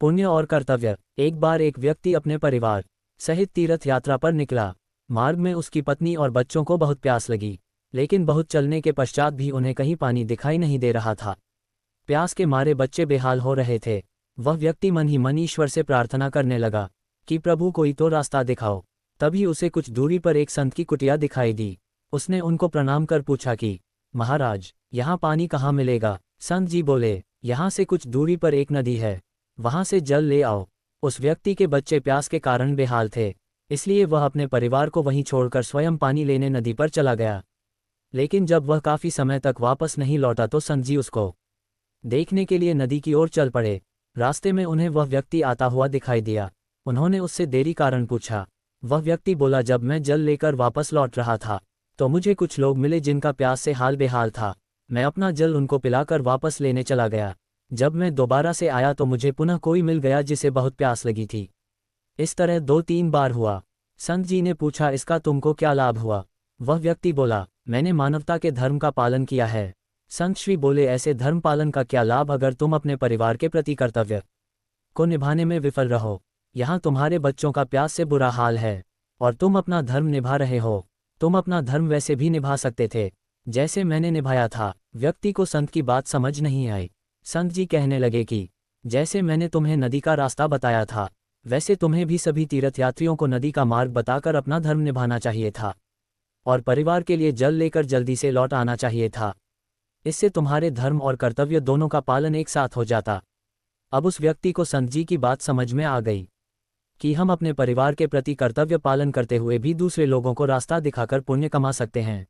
पुण्य और कर्तव्य। एक बार एक व्यक्ति अपने परिवार सहित तीर्थ यात्रा पर निकला। मार्ग में उसकी पत्नी और बच्चों को बहुत प्यास लगी, लेकिन बहुत चलने के पश्चात भी उन्हें कहीं पानी दिखाई नहीं दे रहा था। प्यास के मारे बच्चे बेहाल हो रहे थे। वह व्यक्ति मन ही मन ईश्वर से प्रार्थना करने लगा कि प्रभु कोई तो रास्ता दिखाओ। तभी उसे कुछ दूरी पर एक संत की कुटिया दिखाई दी। उसने उनको प्रणाम कर पूछा कि महाराज, यहाँ पानी कहाँ मिलेगा? संत जी बोले, यहाँ से कुछ दूरी पर एक नदी है, वहाँ से जल ले आओ। उस व्यक्ति के बच्चे प्यास के कारण बेहाल थे, इसलिए वह अपने परिवार को वहीं छोड़कर स्वयं पानी लेने नदी पर चला गया। लेकिन जब वह काफ़ी समय तक वापस नहीं लौटा तो संत जी उसको देखने के लिए नदी की ओर चल पड़े। रास्ते में उन्हें वह व्यक्ति आता हुआ दिखाई दिया। उन्होंने उससे देरी कारण पूछा। वह व्यक्ति बोला, जब मैं जल लेकर वापस लौट रहा था तो मुझे कुछ लोग मिले जिनका प्यास से हाल बेहाल था। मैं अपना जल उनको पिलाकर वापस लेने चला गया। जब मैं दोबारा से आया तो मुझे पुनः कोई मिल गया जिसे बहुत प्यास लगी थी। इस तरह 2-3 बार हुआ। संत जी ने पूछा, इसका तुमको क्या लाभ हुआ? वह व्यक्ति बोला, मैंने मानवता के धर्म का पालन किया है। संत श्री बोले, ऐसे धर्म पालन का क्या लाभ अगर तुम अपने परिवार के प्रति कर्तव्य को निभाने में विफल रहो? यहाँ तुम्हारे बच्चों का प्यास से बुरा हाल है और तुम अपना धर्म निभा रहे हो। तुम अपना धर्म वैसे भी निभा सकते थे जैसे मैंने निभाया था। व्यक्ति को संत की बात समझ नहीं आई। संत जी कहने लगे कि जैसे मैंने तुम्हें नदी का रास्ता बताया था, वैसे तुम्हें भी सभी तीर्थयात्रियों को नदी का मार्ग बताकर अपना धर्म निभाना चाहिए था और परिवार के लिए जल लेकर जल्दी से लौट आना चाहिए था। इससे तुम्हारे धर्म और कर्तव्य दोनों का पालन एक साथ हो जाता। अब उस व्यक्ति को संत जी की बात समझ में आ गई कि हम अपने परिवार के प्रति कर्तव्य पालन करते हुए भी दूसरे लोगों को रास्ता दिखाकर पुण्य कमा सकते हैं।